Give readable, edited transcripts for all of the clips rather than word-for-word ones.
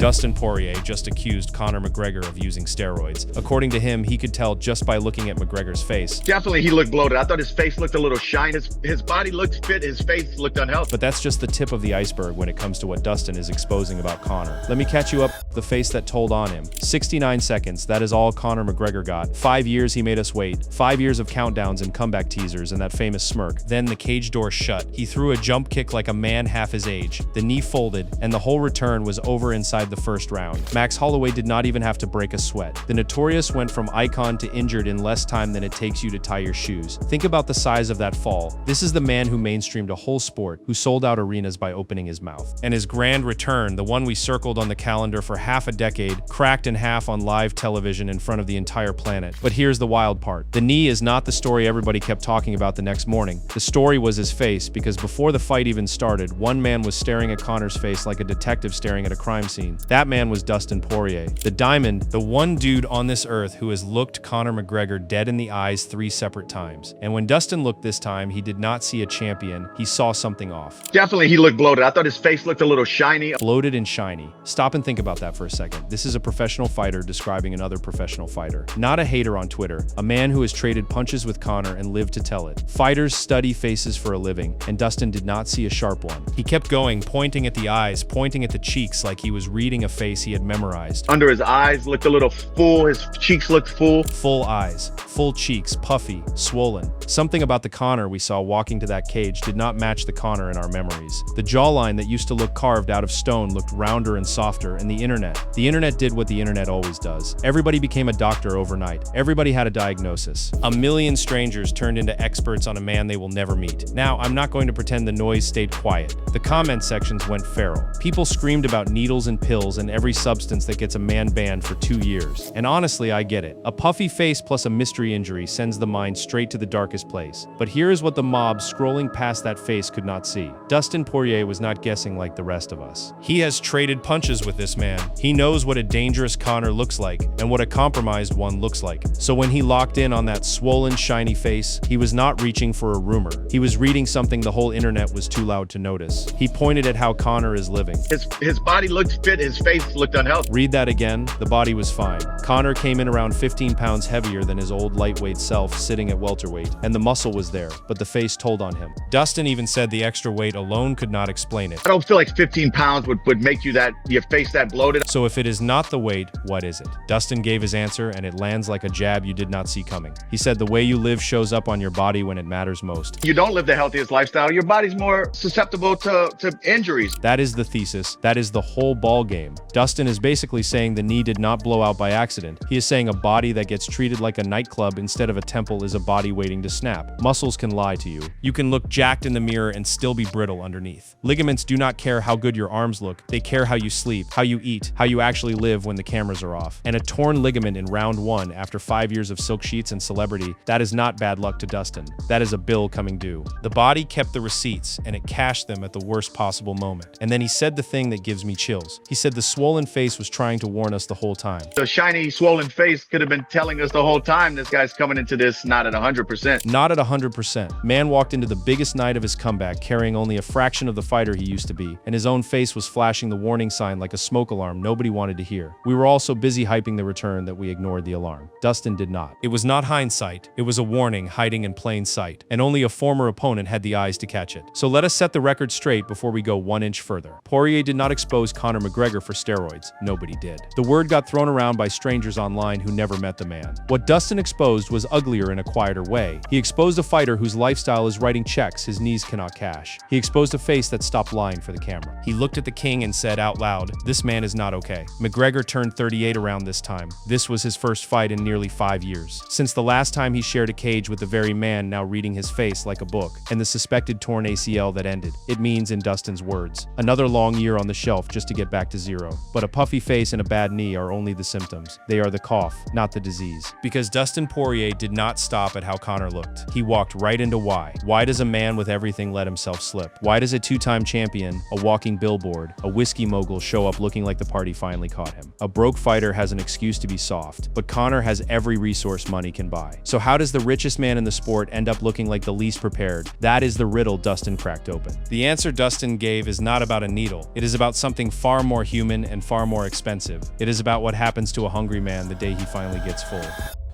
Dustin Poirier just accused Conor McGregor of using steroids. According to him, he could tell just by looking at McGregor's face. Definitely, he looked bloated. I thought his face looked a little shiny. His body looked fit. His face looked unhealthy. But that's just the tip of the iceberg when it comes to what Dustin is exposing about Conor. Let me catch you up the face that told on him. 69 seconds, that is all Conor McGregor got. 5 years he made us wait. 5 years of countdowns and comeback teasers and that famous smirk. Then the cage door shut. He threw a jump kick like a man half his age. The knee folded, and the whole return was over inside the first round. Max Holloway did not even have to break a sweat. The Notorious went from icon to injured in less time than it takes you to tie your shoes. Think about the size of that fall. This is the man who mainstreamed a whole sport, who sold out arenas by opening his mouth. And his grand return, the one we circled on the calendar for half a decade, cracked in half on live television in front of the entire planet. But here's the wild part. The knee is not the story everybody kept talking about the next morning. The story was his face, because before the fight even started, one man was staring at Conor's face like a detective staring at a crime scene. That man was Dustin Poirier. The Diamond, the one dude on this earth who has looked Conor McGregor dead in the eyes 3 separate times. And when Dustin looked this time, he did not see a champion. He saw something off. Definitely, he looked bloated. I thought his face looked a little shiny. Bloated and shiny. Stop and think about that for a second. This is a professional fighter describing another professional fighter. Not a hater on Twitter. A man who has traded punches with Conor and lived to tell it. Fighters study faces for a living, and Dustin did not see a sharp one. He kept going, pointing at the eyes, pointing at the cheeks like he was reading a face he had memorized. Under his eyes looked a little full. His cheeks looked full. Full eyes, full cheeks, puffy, swollen. Something about the Conor we saw walking to that cage did not match the Conor in our memories. The jawline that used to look carved out of stone looked rounder and softer, and the internet did what the internet always does. Everybody became a doctor overnight. Everybody had a diagnosis. A million strangers turned into experts on a man they will never meet. Now, I'm not going to pretend the noise stayed quiet. The comment sections went feral. People screamed about needles and pills and every substance that gets a man banned for 2 years. And honestly, I get it. A puffy face plus a mystery injury sends the mind straight to the darkest place. But here is what the mob scrolling past that face could not see. Dustin Poirier was not guessing like the rest of us. He has traded punches with this man. He knows what a dangerous Conor looks like and what a compromised one looks like. So when he locked in on that swollen, shiny face, he was not reaching for a rumor. He was reading something the whole internet was too loud to notice. He pointed at how Conor is living. His body looked fit. His face looked unhealthy. Read that again. The body was fine. Conor came in around 15 pounds heavier than his old lightweight self sitting at welterweight, and the muscle was there, but the face told on him. Dustin even said the extra weight alone could not explain it. I don't feel like 15 pounds would make your face that bloated. So if it is not the weight, what is it? Dustin gave his answer, and it lands like a jab you did not see coming. He said the way you live shows up on your body when it matters most. You don't live the healthiest lifestyle, your body's more susceptible to injuries. That is the thesis. That is the whole ball game. Dustin is basically saying the knee did not blow out by accident. He is saying a body that gets treated like a nightclub instead of a temple is a body waiting to snap. Muscles can lie to you. You can look jacked in the mirror and still be brittle underneath. Ligaments do not care how good your arms look. They care how you sleep, how you eat, how you actually live when the cameras are off. And a torn ligament in round 1 after 5 years of silk sheets and celebrity, that is not bad luck to Dustin. That is a bill coming due. The body kept the receipts, and it cashed them at the worst possible moment. And then he said the thing that gives me chills. He said the swollen face was trying to warn us the whole time. The shiny, swollen face could have been telling us the whole time this guy's coming into this not at 100%. Not at 100%. Man walked into the biggest night of his comeback carrying only a fraction of the fighter he used to be, and his own face was flashing the warning sign like a smoke alarm nobody wanted to hear. We were all so busy hyping the return that we ignored the alarm. Dustin did not. It was not hindsight. It was a warning hiding in plain sight, and only a former opponent had the eyes to catch it. So let us set the record straight before we go 1 inch further. Poirier did not expose Conor McGregor for steroids. Nobody did. The word got thrown around by strangers online who never met the man. What Dustin exposed was uglier in a quieter way. He exposed a fighter whose lifestyle is writing checks his knees cannot cash. He exposed a face that stopped lying for the camera. He looked at the king and said out loud, "This man is not okay." McGregor turned 38 around this time. This was his first fight in nearly 5 years. Since the last time he shared a cage with the very man now reading his face like a book, and the suspected torn ACL that ended. It means, in Dustin's words, another long year on the shelf just to get back to zero. But a puffy face and a bad knee are only the symptoms. They are the cough, not the disease. Because Dustin Poirier did not stop at how Conor looked. looked. He walked right into why. Why does a man with everything let himself slip? Why does a two-time champion, a walking billboard, a whiskey mogul show up looking like the party finally caught him? A broke fighter has an excuse to be soft, but Conor has every resource money can buy. So how does the richest man in the sport end up looking like the least prepared? That is the riddle Dustin cracked open. The answer Dustin gave is not about a needle. It is about something far more human and far more expensive. It is about what happens to a hungry man the day he finally gets full.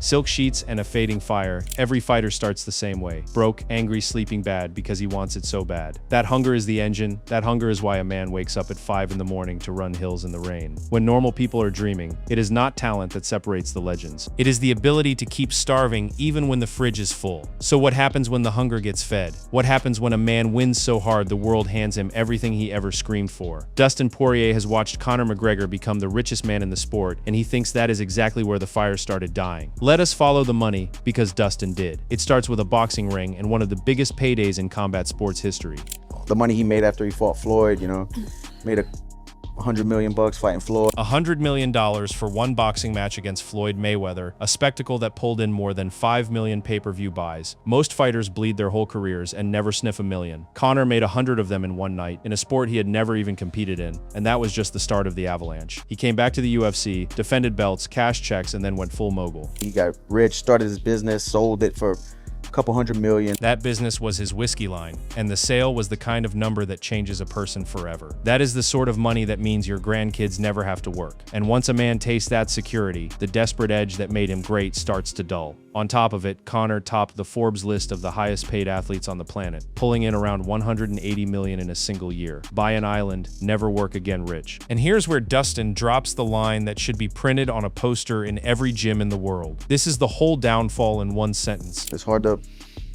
Silk sheets and a fading fire. Every fighter starts the same way. Broke, angry, sleeping bad because he wants it so bad. That hunger is the engine. That hunger is why a man wakes up at 5 in the morning to run hills in the rain. When normal people are dreaming, it is not talent that separates the legends. It is the ability to keep starving even when the fridge is full. So what happens when the hunger gets fed? What happens when a man wins so hard the world hands him everything he ever screamed for? Dustin Poirier has watched Conor McGregor become the richest man in the sport, and he thinks that is exactly where the fire started dying. Let us follow the money, because Dustin did. It starts with a boxing ring and one of the biggest paydays in combat sports history. The money he made after he fought Floyd, made $100 million fighting Floyd. $100 million for one boxing match against Floyd Mayweather, a spectacle that pulled in more than 5 million pay-per-view buys. Most fighters bleed their whole careers and never sniff a million. Conor made 100 of them in one night, in a sport he had never even competed in, and that was just the start of the avalanche. He came back to the UFC, defended belts, cashed checks, and then went full mogul. He got rich, started his business, sold it for couple $100 million. That business was his whiskey line, and the sale was the kind of number that changes a person forever. That is the sort of money that means your grandkids never have to work. And once a man tastes that security, the desperate edge that made him great starts to dull. On top of it, Conor topped the Forbes list of the highest paid athletes on the planet, pulling in around $180 million in a single year. Buy an island, never work again rich. And here's where Dustin drops the line that should be printed on a poster in every gym in the world. This is the whole downfall in one sentence. It's hard to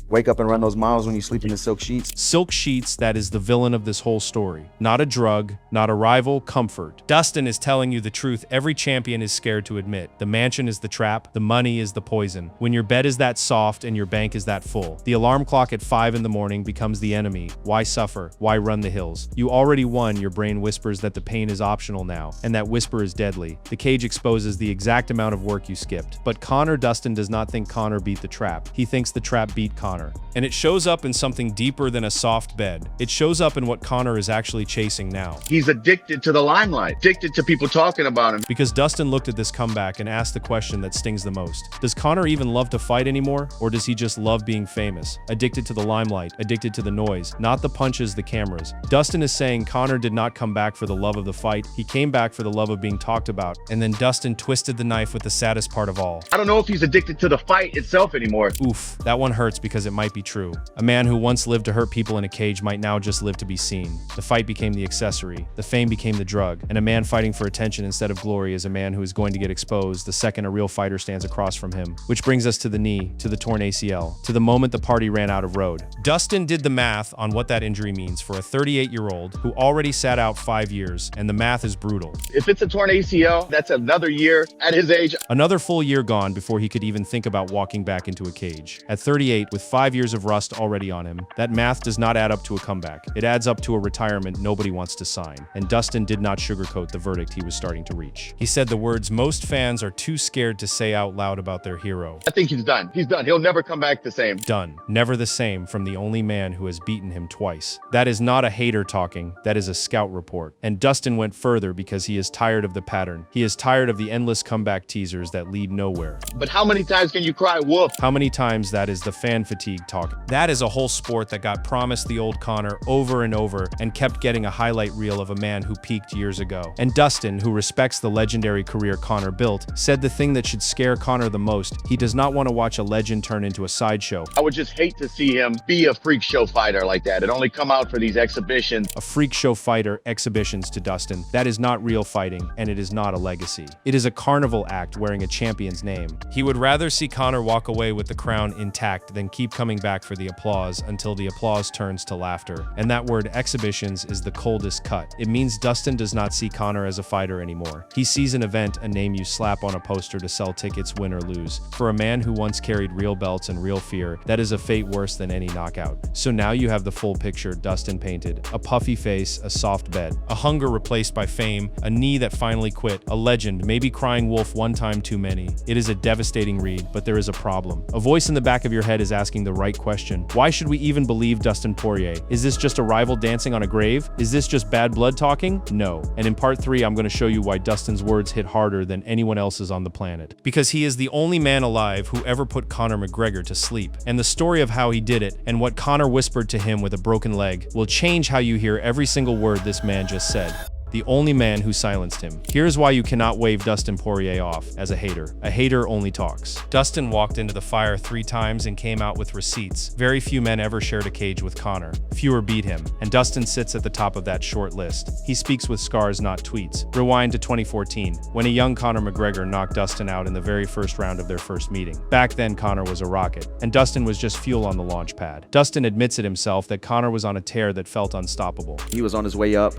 wake up and run those miles when you sleep in the silk sheets. Silk sheets, that is the villain of this whole story. Not a drug, not a rival, comfort. Dustin is telling you the truth every champion is scared to admit. The mansion is the trap, the money is the poison. When your bed is that soft and your bank is that full, the alarm clock at 5 in the morning becomes the enemy. Why suffer? Why run the hills? You already won. Your brain whispers that the pain is optional now, and that whisper is deadly. The cage exposes the exact amount of work you skipped. But Dustin does not think Conor beat the trap. He thinks the trap beat Conor. And it shows up in something deeper than a soft bed. It shows up in what Conor is actually chasing now. He's addicted to the limelight, addicted to people talking about him. Because Dustin looked at this comeback and asked the question that stings the most. Does Conor even love to fight anymore? Or does he just love being famous? Addicted to the limelight, addicted to the noise, not the punches, the cameras. Dustin is saying Conor did not come back for the love of the fight. He came back for the love of being talked about. And then Dustin twisted the knife with the saddest part of all. I don't know if he's addicted to the fight itself anymore. Oof, that one hurts because it might be true. A man who once lived to hurt people in a cage might now just live to be seen. The fight became the accessory, the fame became the drug, and a man fighting for attention instead of glory is a man who is going to get exposed the second a real fighter stands across from him. Which brings us to the knee, to the torn ACL, to the moment the party ran out of road. Dustin did the math on what that injury means for a 38-year-old who already sat out 5 years, and the math is brutal. If it's a torn ACL, that's another year at his age. Another full year gone before he could even think about walking back into a cage. At 38, with 5 years of rust already on him, that math does not add up to a comeback. It adds up to a retirement nobody wants to sign. And Dustin did not sugarcoat the verdict he was starting to reach. He said the words most fans are too scared to say out loud about their hero. I think he's done. He's done. He'll never come back the same. Done. Never the same from the only man who has beaten him twice. That is not a hater talking. That is a scout report. And Dustin went further because he is tired of the pattern. He is tired of the endless comeback teasers that lead nowhere. But how many times can you cry wolf? How many times that is the fan fatigue talk? That is a whole sport that got promised the old Conor over and over and kept getting a highlight reel of a man who peaked years ago. And Dustin, who respects the legendary career Conor built, said the thing that should scare Conor the most: he does not want to watch a legend turn into a sideshow. I would just hate to see him be a freak show fighter like that. It only come out for these exhibitions. A freak show fighter, exhibitions to Dustin. That is not real fighting, and it is not a legacy. It is a carnival act wearing a champion's name. He would rather see Conor walk away with the crown intact than keep coming back for the applause until the applause turns to laughter. And that word exhibitions is the coldest cut. It means Dustin does not see Conor as a fighter anymore. He sees an event, a name you slap on a poster to sell tickets, win or lose. For a man who once carried real belts and real fear, that is a fate worse than any knockout. So now you have the full picture Dustin painted. A puffy face, a soft bed, a hunger replaced by fame, a knee that finally quit, a legend, maybe crying wolf one time too many. It is a devastating read, but there is a problem. A voice in the back of your head is asking the right question. Why should we even believe Dustin Poirier? Is this just a rival dancing on a grave? Is this just bad blood talking? No. And in part 3, I'm going to show you why Dustin's words hit harder than anyone else's on the planet. Because he is the only man alive who ever put Conor McGregor to sleep. And the story of how he did it, and what Conor whispered to him with a broken leg, will change how you hear every single word this man just said. The only man who silenced him. Here's why you cannot wave Dustin Poirier off as a hater. A hater only talks. Dustin walked into the fire 3 times and came out with receipts. Very few men ever shared a cage with Conor. Fewer beat him, and Dustin sits at the top of that short list. He speaks with scars, not tweets. Rewind to 2014, when a young Conor McGregor knocked Dustin out in the very first round of their first meeting. Back then, Conor was a rocket, and Dustin was just fuel on the launch pad. Dustin admits it himself that Conor was on a tear that felt unstoppable. He was on his way up,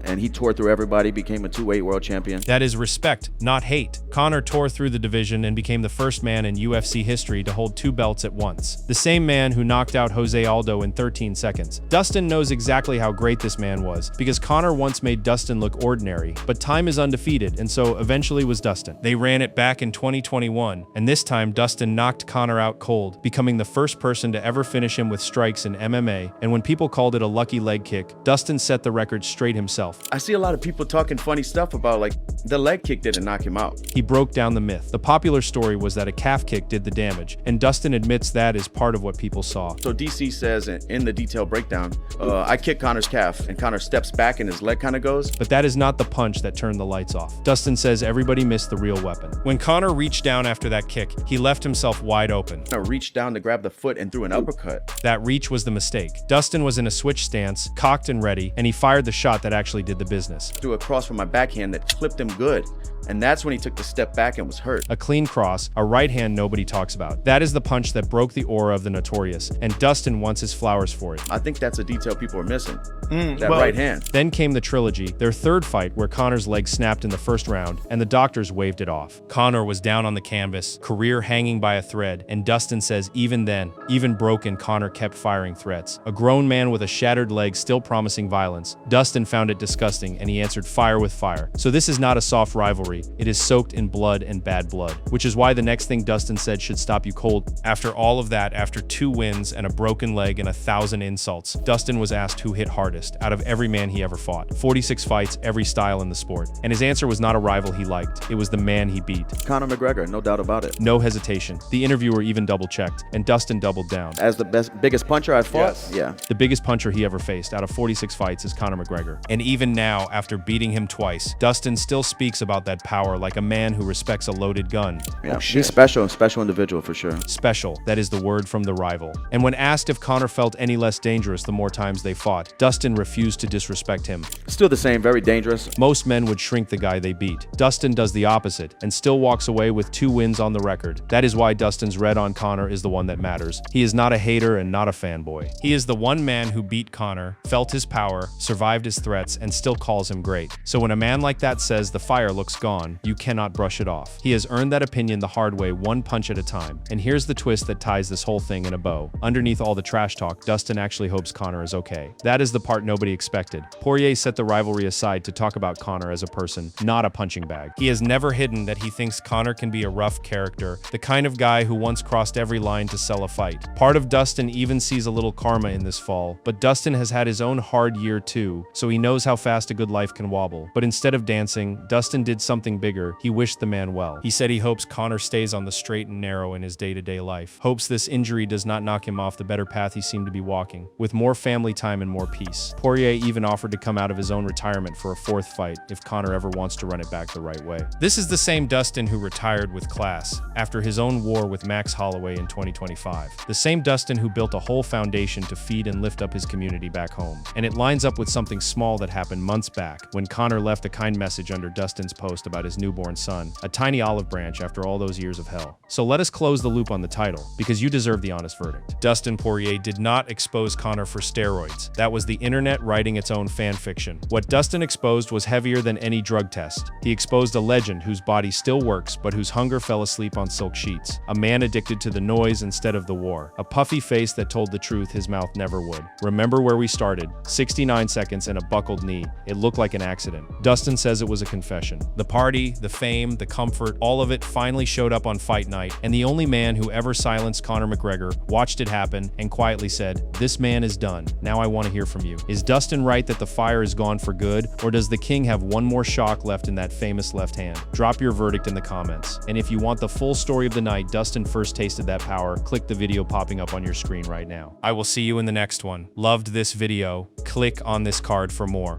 and he tore through everybody, became a 2-weight world champion. That is respect, not hate. Conor tore through the division and became the first man in UFC history to hold 2 belts at once. The same man who knocked out Jose Aldo in 13 seconds. Dustin knows exactly how great this man was, because Conor once made Dustin look ordinary, but time is undefeated, and so eventually was Dustin. They ran it back in 2021, and this time Dustin knocked Conor out cold, becoming the first person to ever finish him with strikes in MMA, and when people called it a lucky leg kick, Dustin set the record straight himself. I see a lot of people talking funny stuff about, like, the leg kick didn't knock him out. He broke down the myth. The popular story was that a calf kick did the damage, and Dustin admits that is part of what people saw. So DC says in the detailed breakdown, I kick Conor's calf, and Conor steps back and his leg kind of goes. But that is not the punch that turned the lights off. Dustin says everybody missed the real weapon. When Conor reached down after that kick, he left himself wide open. Conor reached down to grab the foot and threw an uppercut. That reach was the mistake. Dustin was in a switch stance, cocked and ready, and he fired the shot that actually did the business. Threw a cross from my backhand that clipped him good. And that's when he took the step back and was hurt. A clean cross, a right hand nobody talks about. That is the punch that broke the aura of the Notorious, and Dustin wants his flowers for it. I think that's a detail people are missing. Right hand. Then came the trilogy, their third fight where Conor's leg snapped in the first round, and the doctors waved it off. Conor was down on the canvas, career hanging by a thread, and Dustin says even then, even broken, Conor kept firing threats. A grown man with a shattered leg still promising violence. Dustin found it disgusting, and he answered fire with fire. So this is not a soft rivalry. It is soaked in blood and bad blood, which is why the next thing Dustin said should stop you cold. After all of that, after 2 wins and a broken leg and 1,000 insults, Dustin was asked who hit hardest out of every man he ever fought. 46 fights, every style in the sport. And his answer was not a rival he liked. It was the man he beat. Conor McGregor, no doubt about it. No hesitation. The interviewer even double-checked, and Dustin doubled down. As the biggest puncher I've fought? Yes. Yeah. The biggest puncher he ever faced out of 46 fights is Conor McGregor. And even now, after beating him twice, Dustin still speaks about that power like a man who respects a loaded gun. Yeah, he's special individual for sure. Special, that is the word from the rival. And when asked if Conor felt any less dangerous the more times they fought, Dustin refused to disrespect him. Still the same, very dangerous. Most men would shrink the guy they beat. Dustin does the opposite and still walks away with 2 wins on the record. That is why Dustin's red on Conor is the one that matters. He is not a hater and not a fanboy. He is the one man who beat Conor, felt his power, survived his threats, and still calls him great. So when a man like that says the fire looks gone, you cannot brush it off. He has earned that opinion the hard way, 1 punch at a time. And here's the twist that ties this whole thing in a bow. Underneath all the trash talk, Dustin actually hopes Conor is okay. That is the part nobody expected. Poirier set the rivalry aside to talk about Conor as a person, not a punching bag. He has never hidden that he thinks Conor can be a rough character, the kind of guy who once crossed every line to sell a fight. Part of Dustin even sees a little karma in this fall, but Dustin has had his own hard year too, so he knows how fast a good life can wobble. But instead of dancing, Dustin did something bigger. He wished the man well. He said he hopes Conor stays on the straight and narrow in his day-to-day life. Hopes this injury does not knock him off the better path he seemed to be walking, with more family time and more peace. Poirier even offered to come out of his own retirement for a 4th fight if Conor ever wants to run it back the right way. This is the same Dustin who retired with class after his own war with Max Holloway in 2025. The same Dustin who built a whole foundation to feed and lift up his community back home. And it lines up with something small that happened months back when Conor left a kind message under Dustin's post about his newborn son, a tiny olive branch after all those years of hell. So let us close the loop on the title, because you deserve the honest verdict. Dustin Poirier did not expose Conor for steroids. That was the internet writing its own fan fiction. What Dustin exposed was heavier than any drug test. He exposed a legend whose body still works, but whose hunger fell asleep on silk sheets. A man addicted to the noise instead of the war. A puffy face that told the truth his mouth never would. Remember where we started. 69 seconds and a buckled knee. It looked like an accident. Dustin says it was a confession. The part party, the fame, the comfort, all of it finally showed up on fight night, and the only man who ever silenced Conor McGregor watched it happen and quietly said, "This man is done. Now I want to hear from you." Is Dustin right that the fire is gone for good, or does the king have one more shock left in that famous left hand? Drop your verdict in the comments. And if you want the full story of the night Dustin first tasted that power, click the video popping up on your screen right now. I will see you in the next one. Loved this video? Click on this card for more.